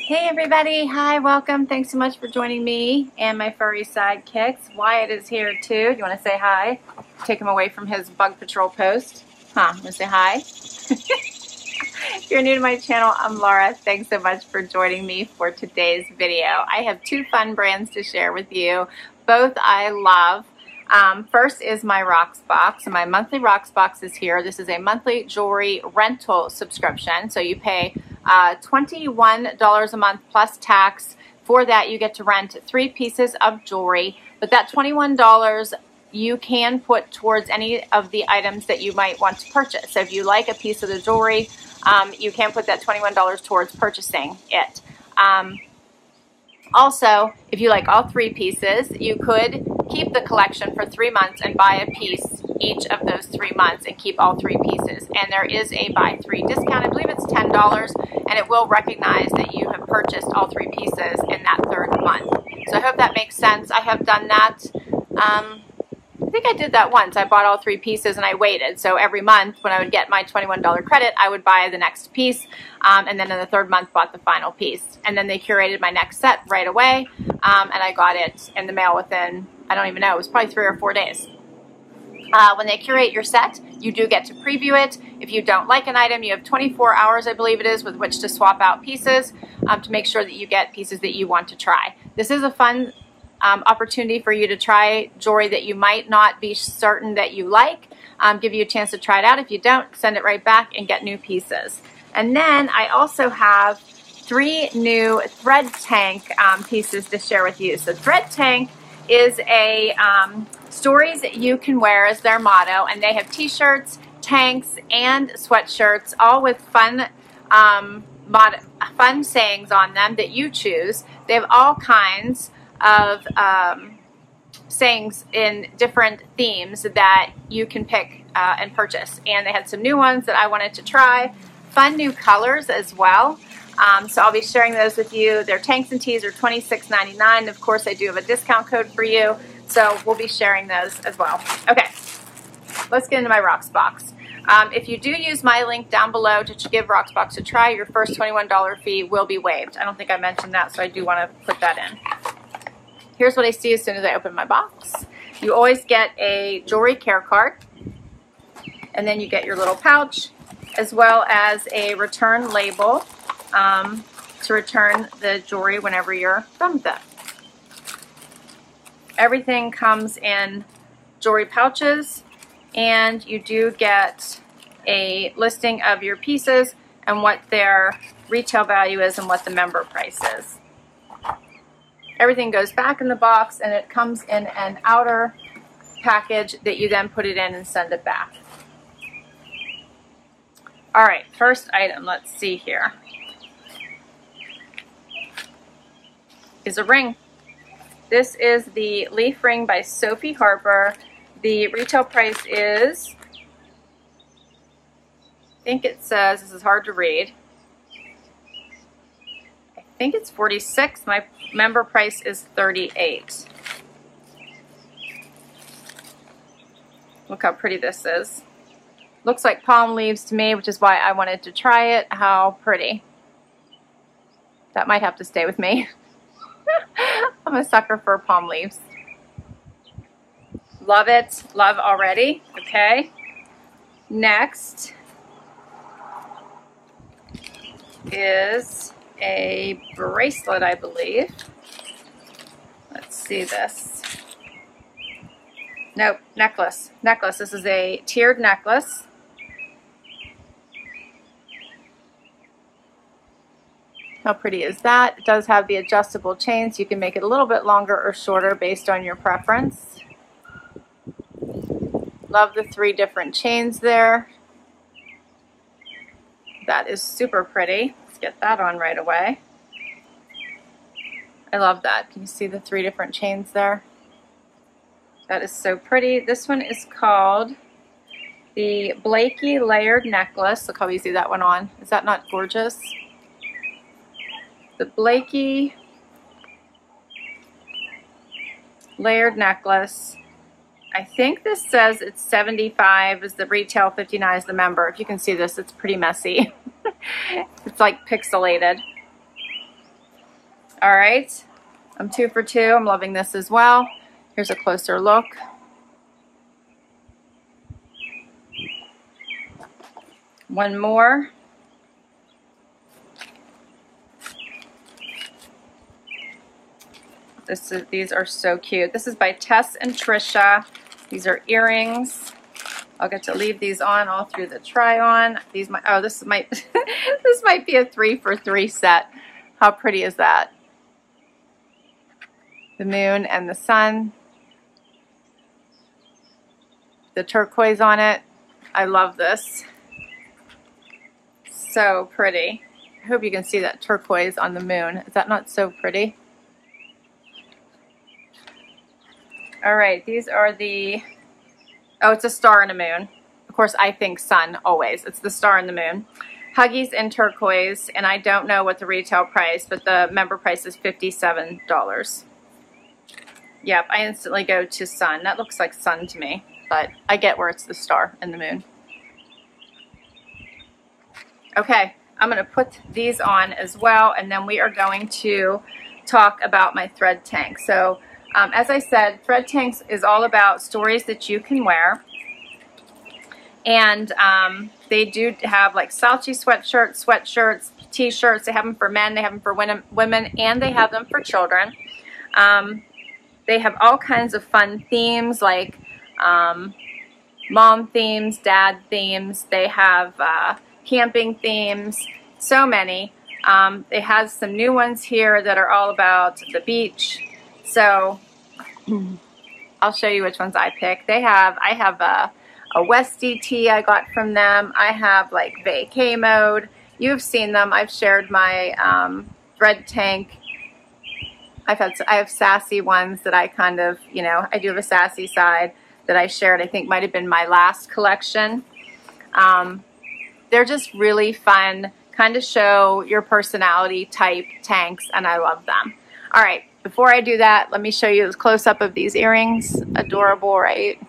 Hey everybody, hi, welcome. Thanks so much for joining me and my furry sidekicks. Wyatt is here too. You want to say hi? Take him away from his bug patrol post. Huh, want to say hi? If you're new to my channel, I'm Laura. Thanks so much for joining me for today's video. I have two fun brands to share with you. Both I love. First is my Rocksbox, and my monthly Rocksbox is here. This is a monthly jewelry rental subscription, so you pay $21 a month plus tax. For that, you get to rent 3 pieces of jewelry, but that $21 you can put towards any of the items that you might want to purchase. So if you like a piece of the jewelry, you can put that $21 towards purchasing it. Also, if you like all 3 pieces, you could keep the collection for 3 months and buy a piece each of those 3 months and keep all 3 pieces. And there is a buy 3 discount. I believe it's $10, and it will recognize that you have purchased all 3 pieces in that 3rd month. So I hope that makes sense. I have done that. I think I did that once. I bought all 3 pieces and I waited. So every month when I would get my $21 credit, I would buy the next piece, and then in the 3rd month bought the final piece. And then they curated my next set right away, and I got it in the mail within, I don't even know, it was probably 3 or 4 days. When they curate your set, you do get to preview it. If you don't like an item, you have 24 hours, I believe it is, with which to swap out pieces to make sure that you get pieces that you want to try. This is a fun opportunity for you to try jewelry that you might not be certain that you like. Give you a chance to try it out. If you don't, send it right back and get new pieces. And then I also have 3 new thread tank pieces to share with you. So thread tank is a stories that you can wear as their motto, and they have t-shirts, tanks, and sweatshirts, all with fun fun sayings on them that you choose. They have all kinds of sayings in different themes that you can pick and purchase, and they had some new ones that I wanted to try. Fun new colors as well. So I'll be sharing those with you. Their tanks and tees are $26.99. Of course, I do have a discount code for you, so we'll be sharing those as well. Okay, let's get into my Rocksbox. If you do use my link down below to give Rocksbox a try, your first $21 fee will be waived. I don't think I mentioned that, so I do want to put that in. Here's what I see as soon as I open my box. You always get a jewelry care card, and then you get your little pouch, as well as a return label to return the jewelry whenever you're done with it. Everything comes in jewelry pouches, and you do get a listing of your pieces and what their retail value is and what the member price is. Everything goes back in the box, and it comes in an outer package that you then put it in and send it back. All right, first item, let's see here, is a ring. This is the leaf ring by Sophie Harper. The retail price is, I think it says, this is hard to read, I think it's $46. My member price is $38. Look how pretty this is. Looks like palm leaves to me, which is why I wanted to try it. How pretty. That might have to stay with me. I'm a sucker for palm leaves. Love it. Love already. Okay. Next is a bracelet, I believe. Let's see this. Nope, necklace. Necklace. This is a tiered necklace. How pretty is that? It does have the adjustable chains. You can make it a little bit longer or shorter based on your preference. Love the 3 different chains there. That is super pretty. Let's get that on right away. I love that. Can you see the 3 different chains there? That is so pretty. This one is called the Blakey layered necklace. Look how easy that went on. Is that not gorgeous? The Blakey layered necklace. I think this says it's $75 is the retail, $59 is the member. If you can see this, it's pretty messy. It's like pixelated. All right, I'm 2 for 2. I'm loving this as well. Here's a closer look. One more. These are so cute. This is by Tess and Tricia. These are earrings. I'll get to leave these on all through the try on. These might, oh, this might this might be a 3 for 3 set. How pretty is that? The moon and the sun. The turquoise on it. I love this. So pretty. I hope you can see that turquoise on the moon. Is that not so pretty? All right, these are the, oh, it's a star and a moon. Of course, I think sun always. It's the star and the moon. Huggies in turquoise, and I don't know what the retail price, but the member price is $57. Yep, I instantly go to sun. That looks like sun to me, but I get where it's the star and the moon. Okay, I'm going to put these on as well, and then we are going to talk about my thread tank. So, as I said, thread tanks is all about stories that you can wear. And they do have like slouchy sweatshirts, t-shirts. They have them for men, they have them for women, and they have them for children. They have all kinds of fun themes like mom themes, dad themes. They have camping themes, so many. They have some new ones here that are all about the beach. So I'll show you which ones I picked. I have a Westie tee I got from them. I have like vacay mode. You've seen them. I've shared my thread tank. I have sassy ones that I kind of, you know, I do have a sassy side that I shared. I think might have been my last collection. They're just really fun, kind of show your personality type tanks, and I love them. All right. Before I do that, let me show you a close-up of these earrings. Adorable, right?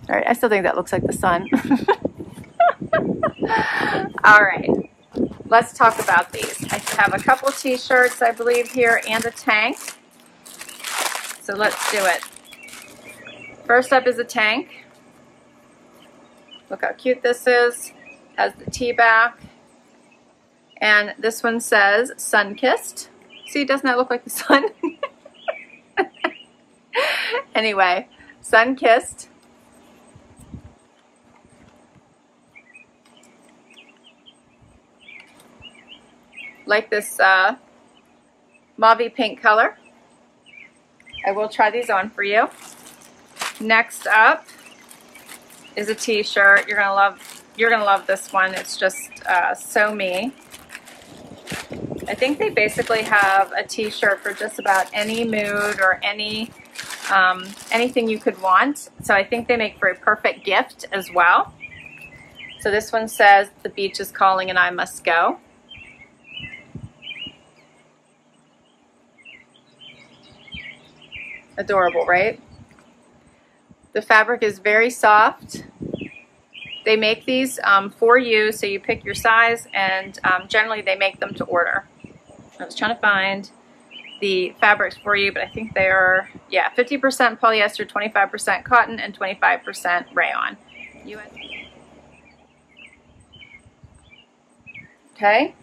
All right, I still think that looks like the sun. All right, let's talk about these. I have a couple t-shirts, I believe, here, and a tank. So let's do it. First up is a tank. Look how cute this is. Has the tee back, and this one says sun-kissed. See, doesn't that look like the sun? Anyway, sun-kissed. Like this mauve pink color. I will try these on for you. Next up is a t-shirt. You're gonna love this one. It's just so me. I think they basically have a t-shirt for just about any mood or any anything you could want. So I think they make for a perfect gift as well. So this one says, "The beach is calling and I must go." Adorable, right? The fabric is very soft. They make these for you, so you pick your size, and generally they make them to order. I was trying to find the fabrics for you, but I think they are, yeah, 50% polyester, 25% cotton, and 25% rayon. Okay.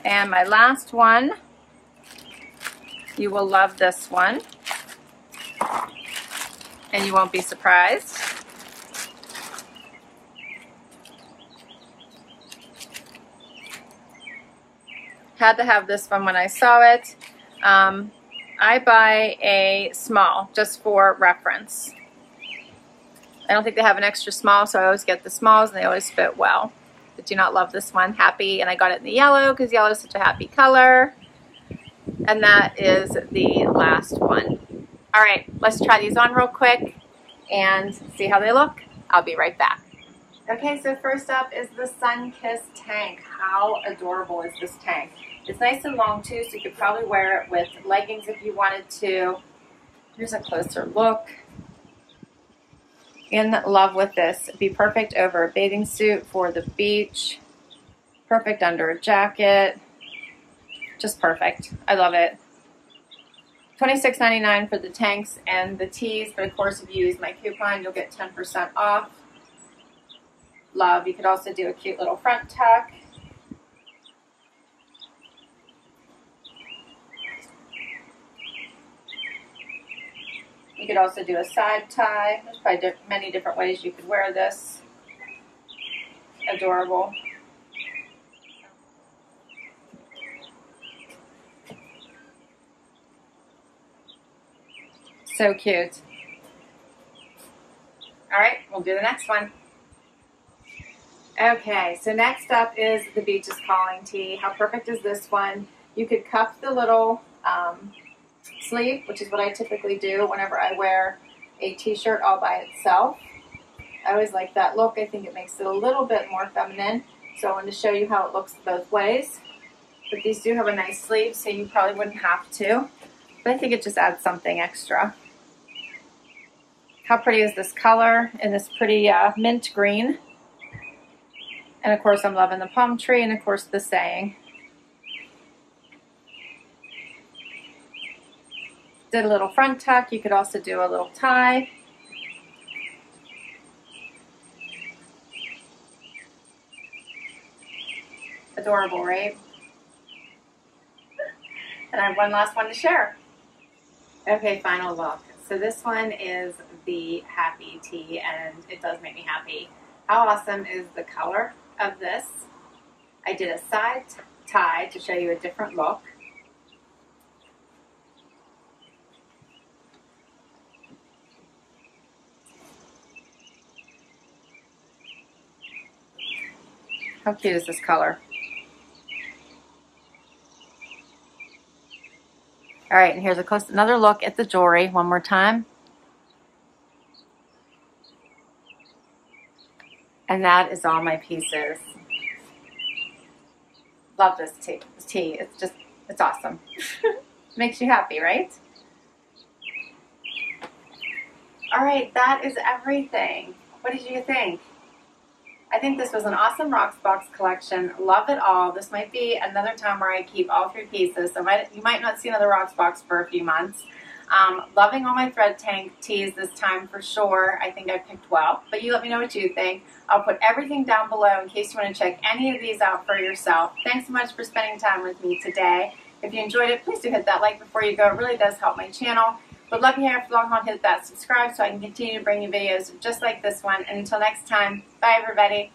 And my last one, you will love this one. And you won't be surprised. Had to have this one when I saw it. I buy a small just for reference. I don't think they have an extra small, so I always get the smalls and they always fit well. But do not love this one. Happy, and I got it in the yellow because yellow is such a happy color. And that is the last one. All right, let's try these on real quick and see how they look. I'll be right back. Okay, so first up is the sun-kissed tank. How adorable is this tank? It's nice and long too, so you could probably wear it with leggings if you wanted to. Here's a closer look. in love with this. It'd be perfect over a bathing suit for the beach. Perfect under a jacket. Just perfect. I love it. $26.99 for the tanks and the tees, but of course if you use my coupon you'll get 10% off. Love. You could also do a cute little front tuck. You could also do a side tie. There's probably many different ways you could wear this. Adorable. So cute. All right, we'll do the next one. Okay, so next up is the Beach is Calling tee. How perfect is this one? You could cuff the little sleeve, which is what I typically do whenever I wear a t-shirt all by itself. I always like that look. I think it makes it a little bit more feminine. So I wanted to show you how it looks both ways. But these do have a nice sleeve, so you probably wouldn't have to. But I think it just adds something extra. How pretty is this color in this pretty mint green? And of course I'm loving the palm tree and of course the saying. Did a little front tuck. You could also do a little tie. Adorable, right? And I have one last one to share. Okay, final look. So this one is the Happy tee, and it does make me happy. How awesome is the color of this? I did a side tie to show you a different look. How cute is this color? All right, and here's another look at the jewelry one more time. And that is all my pieces. Love this tee. It's awesome. Makes you happy, right? All right, that is everything. What did you think? I think this was an awesome Rocksbox collection. Love it all. This might be another time where I keep all 3 pieces, so you might not see another Rocksbox for a few months. Loving all my thread tank tees this time for sure. I think I picked well, but you let me know what you think. I'll put everything down below in case you want to check any of these out for yourself. Thanks so much for spending time with me today. If you enjoyed it, please do hit that like before you go. It really does help my channel. Would love you here for long haul, hit that subscribe so I can continue to bring you videos just like this one. And until next time, bye everybody.